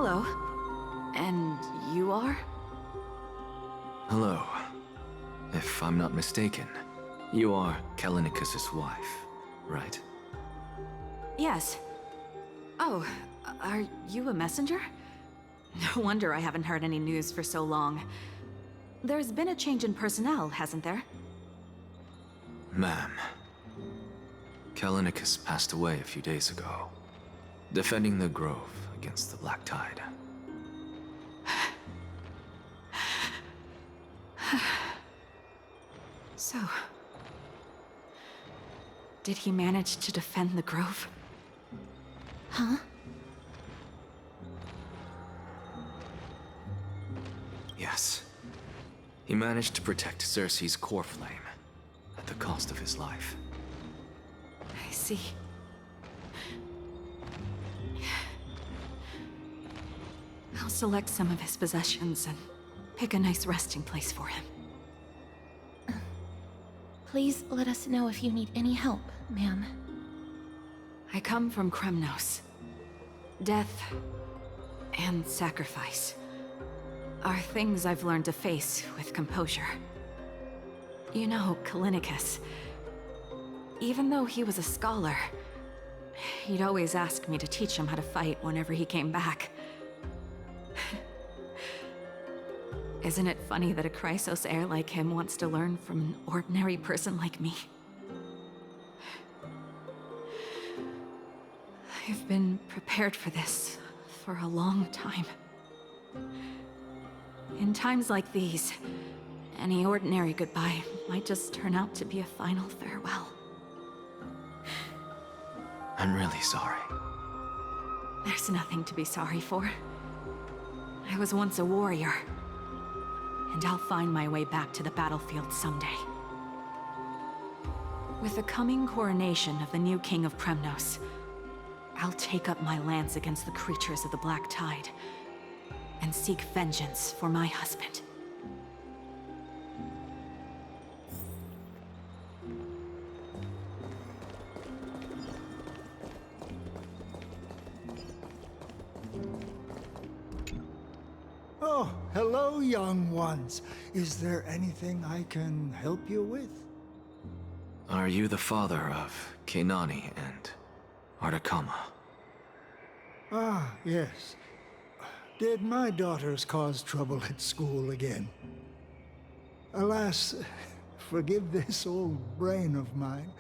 Hello. And you are? Hello. If I'm not mistaken, you are Kalinicus's wife, right? Yes. Oh, are you a messenger? No wonder I haven't heard any news for so long. There's been a change in personnel, hasn't there? Ma'am, Kalinicus passed away a few days ago, defending the Grove against the Black Tide. So... did he manage to defend the Grove? Huh? Yes. He managed to protect Cersei's core flame, at the cost of his life. I see. I'll select some of his possessions and pick a nice resting place for him. Please let us know if you need any help, ma'am. I come from Kremnos. Death and sacrifice are things I've learned to face with composure. You know, Kalinicus, even though he was a scholar, he'd always ask me to teach him how to fight whenever he came back. Isn't it funny that a Chrysos heir like him wants to learn from an ordinary person like me? I've been prepared for this for a long time. In times like these, any ordinary goodbye might just turn out to be a final farewell. I'm really sorry. There's nothing to be sorry for. I was once a warrior, and I'll find my way back to the battlefield someday. With the coming coronation of the new king of Kremnos, I'll take up my lance against the creatures of the Black Tide and seek vengeance for my husband. Oh, hello, young ones. Is there anything I can help you with? Are you the father of Keinani and Artakama? Ah, yes. Did my daughters cause trouble at school again? Alas, forgive this old brain of mine.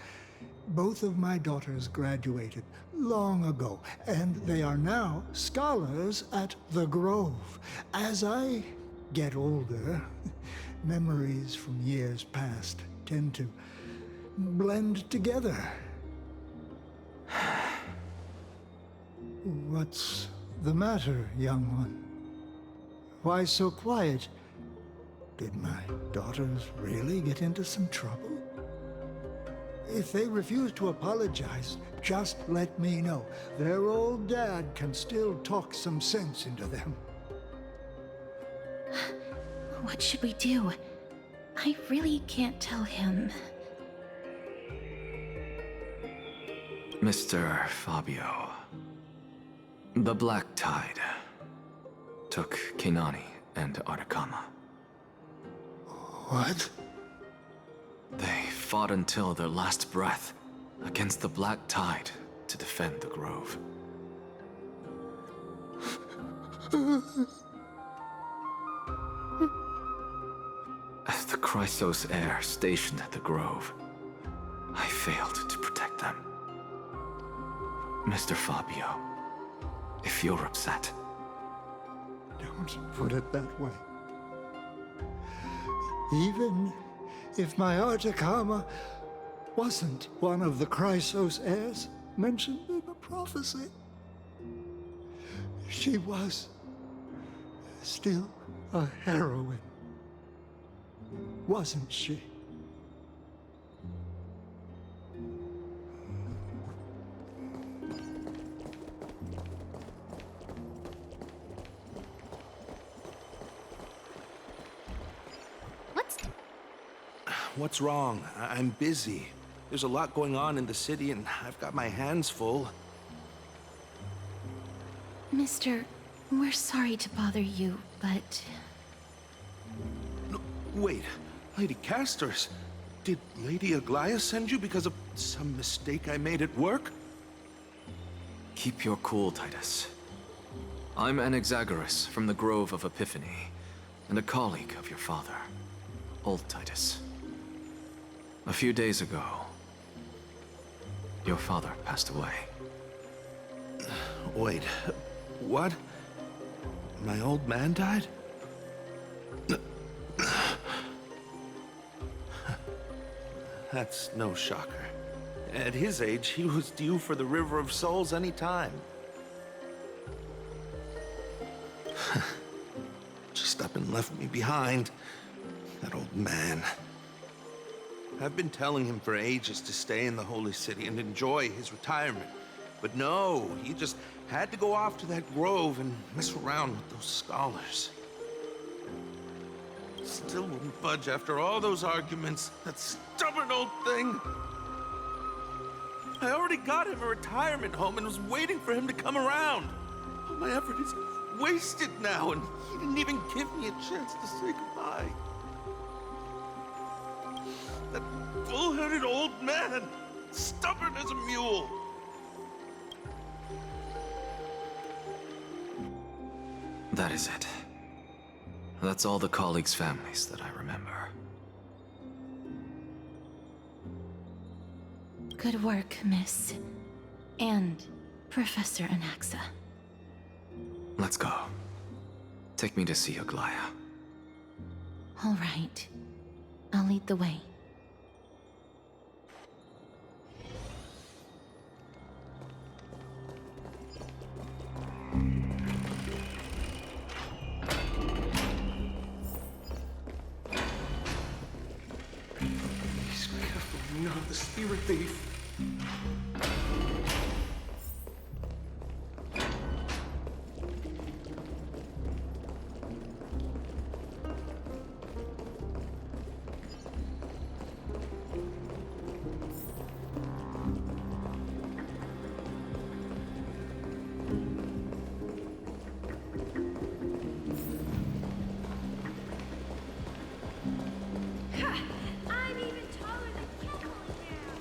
Both of my daughters graduated long ago, and they are now scholars at the Grove. As I get older, memories from years past tend to blend together. What's the matter, young one? Why so quiet? Did my daughters really get into some trouble? If they refuse to apologize, just let me know. Their old dad can still talk some sense into them. What should we do? I really can't tell him. Mr. Fabio, the Black Tide took Keinani and Artakama. What? They fought until their last breath against the Black Tide to defend the Grove. As the Chrysos heir stationed at the Grove, I failed to protect them. Mr. Fabio, if you're upset... Don't put it that way. Even if my Artakama wasn't one of the Chrysos heirs mentioned in the prophecy, she was still a heroine, wasn't she? What's wrong? I'm busy. There's a lot going on in the city, and I've got my hands full. Mr. We're sorry to bother you, but... No, wait. Lady Castors, did Lady Aglaia send you because of some mistake I made at work? Keep your cool, Titus. I'm Anaxagoras from the Grove of Epiphany, and a colleague of your father, old Titus. A few days ago, your father passed away. Wait, what? My old man died? That's no shocker. At his age, he was due for the River of Souls any time. Just up and left me behind. That old man. I've been telling him for ages to stay in the Holy City and enjoy his retirement. But no, he just had to go off to that grove and mess around with those scholars. Still wouldn't budge after all those arguments. That stubborn old thing. I already got him a retirement home and was waiting for him to come around. All my effort is wasted now, and he didn't even give me a chance to say goodbye. That bull-headed old man, stubborn as a mule. That is it. That's all the colleagues' families that I remember. Good work, Miss. And Professor Anaxa. Let's go. Take me to see Aglaia. All right. I'll lead the way. He's careful, not the spirit thief. I'm even taller than Kendall now.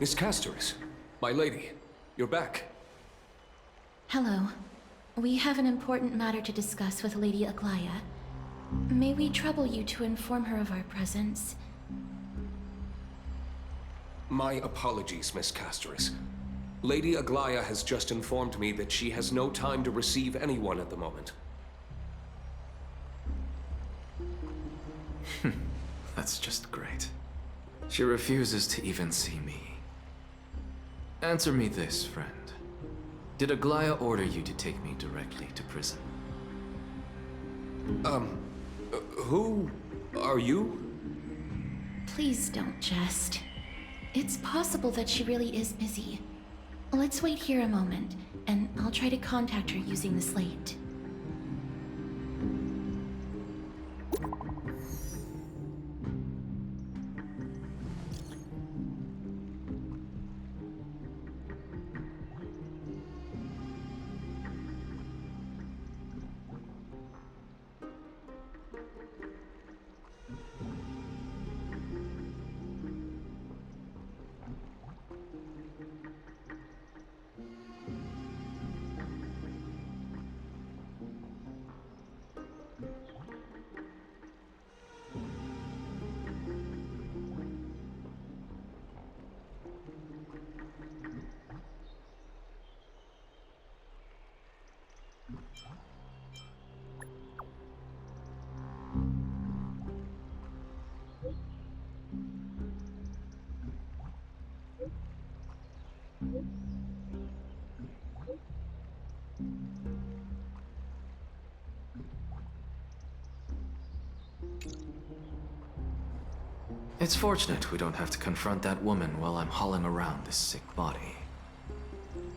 Miss Castoris, my lady, you're back. Hello. We have an important matter to discuss with Lady Aglaia. May we trouble you to inform her of our presence? My apologies, Miss Castoris. Lady Aglaia has just informed me that she has no time to receive anyone at the moment. That's just great. She refuses to even see me. Answer me this, friend. Did Aglaia order you to take me directly to prison? Who are you? Please don't jest. It's possible that she really is busy. Let's wait here a moment, and I'll try to contact her using the slate. It's fortunate we don't have to confront that woman while I'm hauling around this sick body.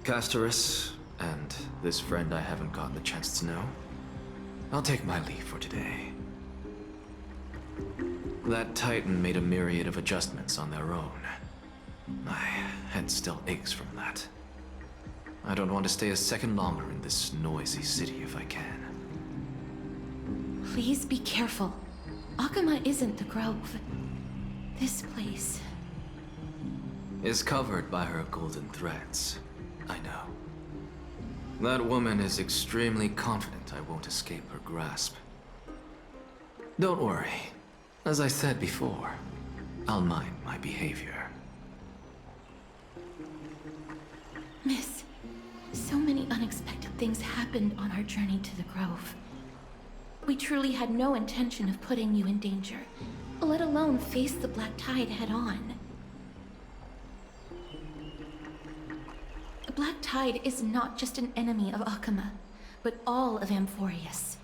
Castorus, and this friend I haven't gotten the chance to know, I'll take my leave for today. That Titan made a myriad of adjustments on their own. My head still aches from that. I don't want to stay a second longer in this noisy city if I can. Please be careful. Akuma isn't the Grove. This place... Is covered by her golden threads. I know. That woman is extremely confident I won't escape her grasp. Don't worry. As I said before, I'll mind my behavior. Miss, so many unexpected things happened on our journey to the Grove. We truly had no intention of putting you in danger, let alone face the Black Tide head-on. The Black Tide is not just an enemy of Akuma, but all of Amphorius.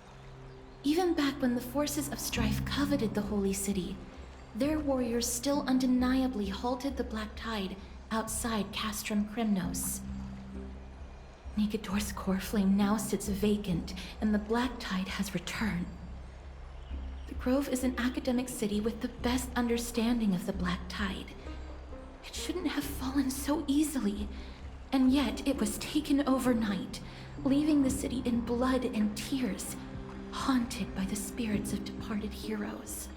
Even back when the forces of strife coveted the Holy City, their warriors still undeniably halted the Black Tide outside Castrum Kremnos. Nigador's core flame now sits vacant, and the Black Tide has returned. The Grove is an academic city with the best understanding of the Black Tide. It shouldn't have fallen so easily, and yet it was taken overnight, leaving the city in blood and tears, haunted by the spirits of departed heroes.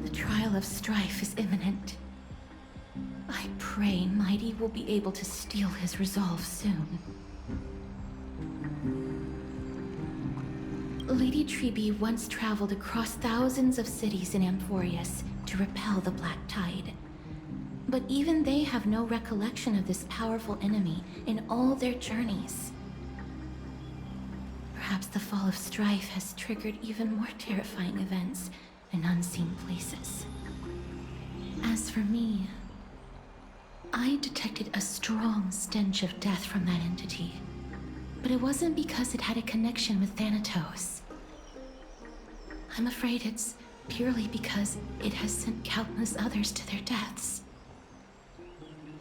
The trial of strife is imminent. I pray Mighty will be able to steel his resolve soon. Lady Trebe once traveled across thousands of cities in Amphorius to repel the Black Tide. But even they have no recollection of this powerful enemy in all their journeys. Perhaps the fall of strife has triggered even more terrifying events in unseen places. As for me, I detected a strong stench of death from that entity. But it wasn't because it had a connection with Thanatos. I'm afraid it's purely because it has sent countless others to their deaths.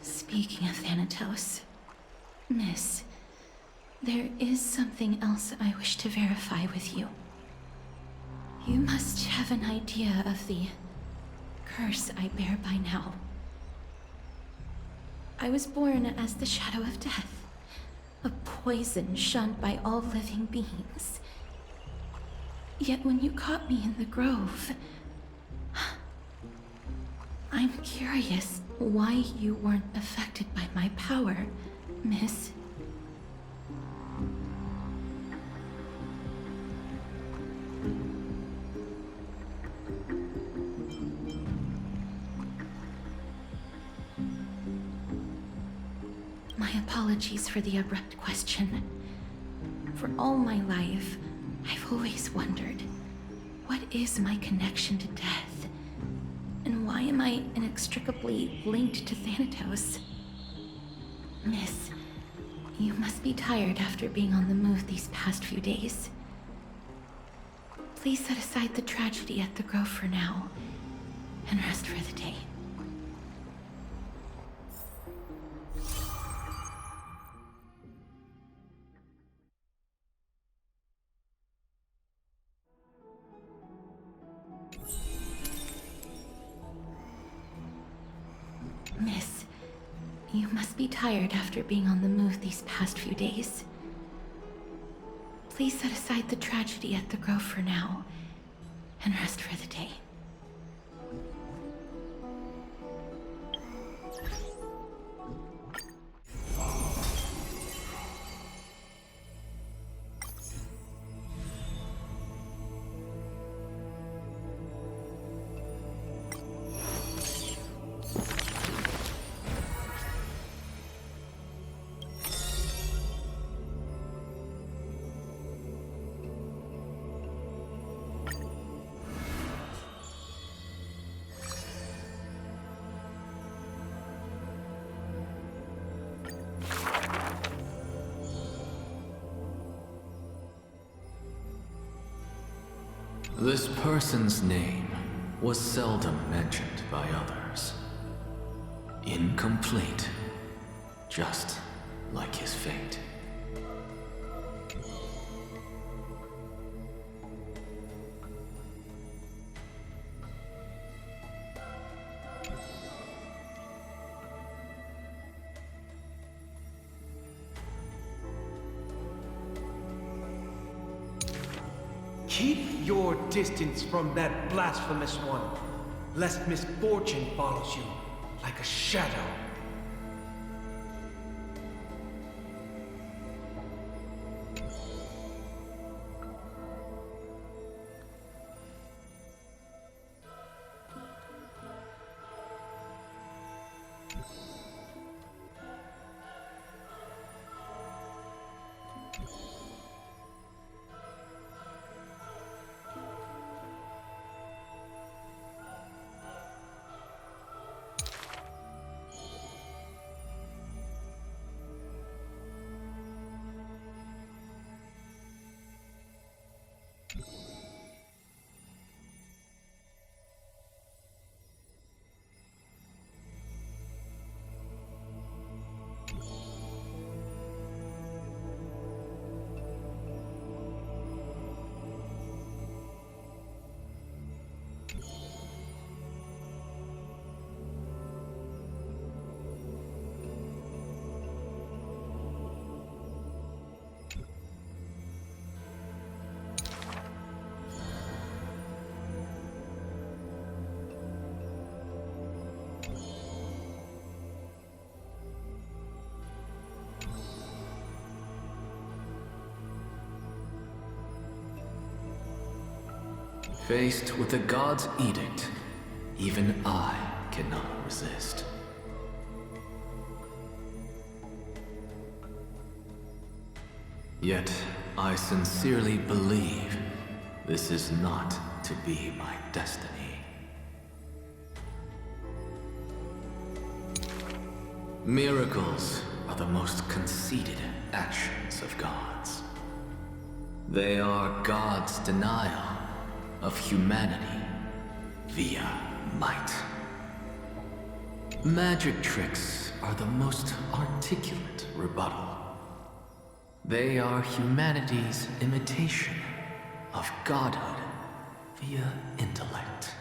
Speaking of Thanatos, Miss, there is something else I wish to verify with you. You must have an idea of the curse I bear by now. I was born as the shadow of death, a poison shunned by all living beings. Yet when you caught me in the Grove, I'm curious why you weren't affected by my power, Miss. My apologies for the abrupt question. For all my life, I've always wondered, what is my connection to death? And why am I inextricably linked to Thanatos? Miss, you must be tired after being on the move these past few days. Please set aside the tragedy at the Grove for now, and rest for the day. Miss, you must be tired after being on the move these past few days. Please set aside the tragedy at the Grove for now, and rest for the day. This person's name was seldom mentioned by others. Incomplete, just like his fate. Keep your distance from that blasphemous one, lest misfortune follows you like a shadow. Faced with the god's edict, even I cannot resist. Yet, I sincerely believe this is not to be my destiny. Miracles are the most conceited actions of gods. They are God's denial of humanity via might. Magic tricks are the most articulate rebuttal. They are humanity's imitation of godhood via intellect.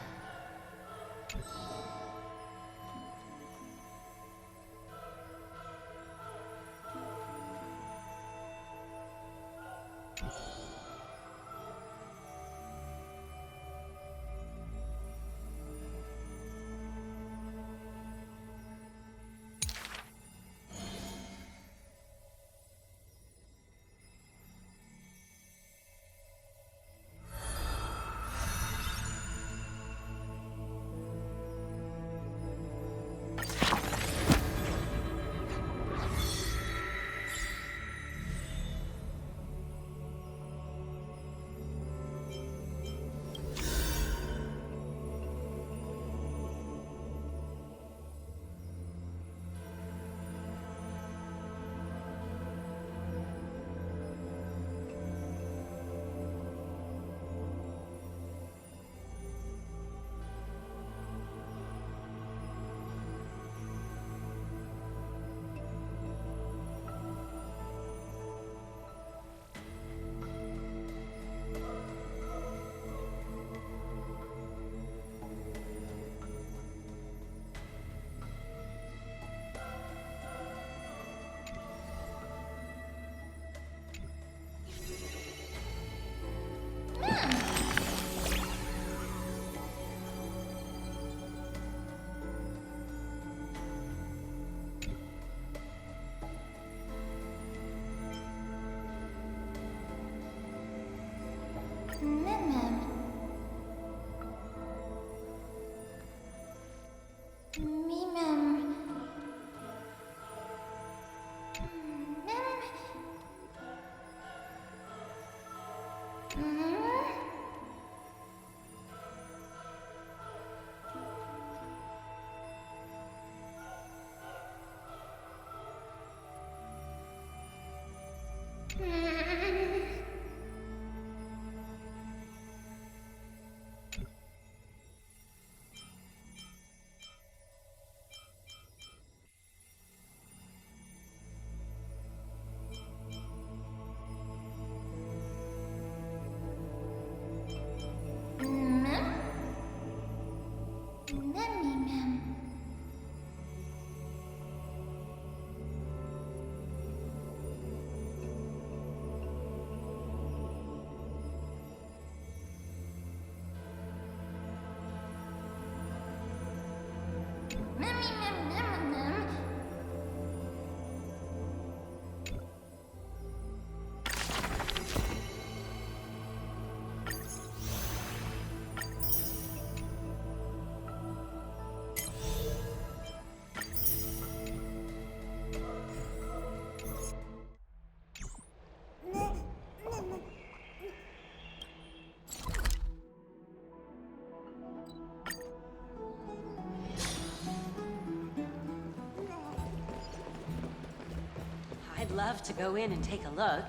I'd love to go in and take a look.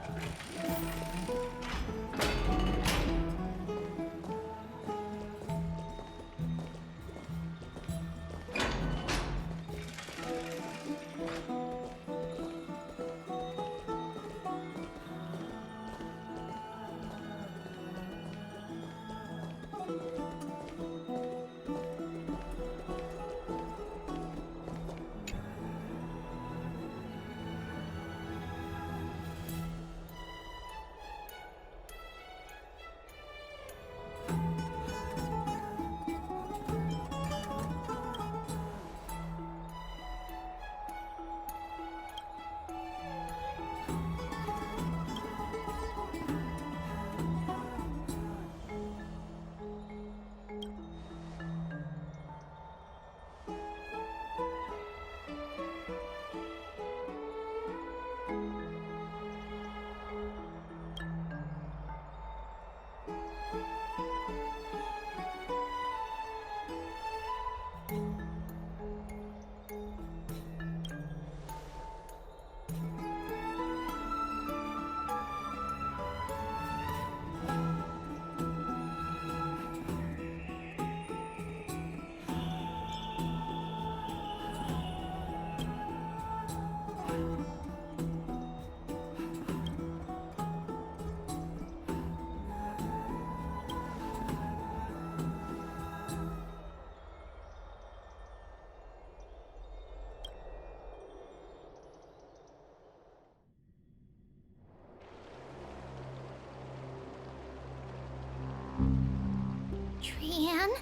Trianne?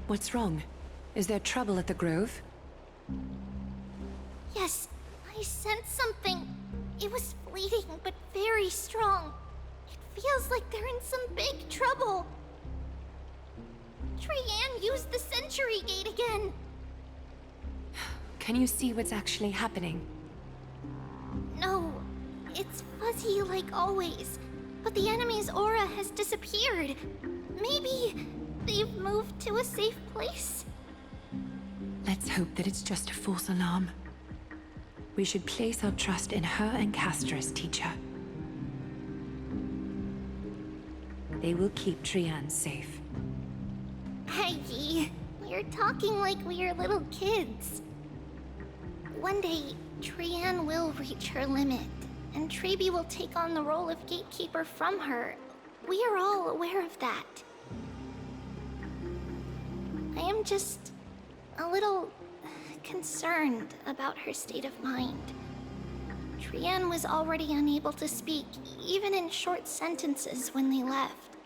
What's wrong? Is there trouble at the Grove? Yes, I sensed something. It was fleeting, but very strong. It feels like they're in some big trouble. Trianne used the Century Gate again. Can you see what's actually happening? No, it's fuzzy like always. But the enemy's aura has disappeared. Maybe they've moved to a safe place? Let's hope that it's just a false alarm. We should place our trust in her and Caster's teacher. They will keep Trianne safe. Peggy, you're talking like we're little kids. One day, Trianne will reach her limit, and Trebi will take on the role of gatekeeper from her. We are all aware of that. I am just a little concerned about her state of mind. Trianne was already unable to speak, even in short sentences when they left.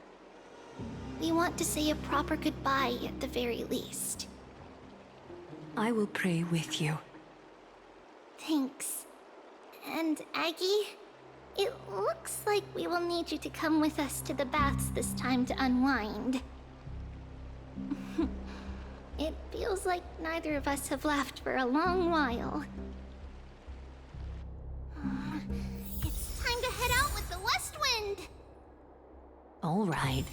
We want to say a proper goodbye at the very least. I will pray with you. Thanks. And Aggie, it looks like we will need you to come with us to the baths this time to unwind. It feels like neither of us have laughed for a long while. It's time to head out with the West Wind! All right.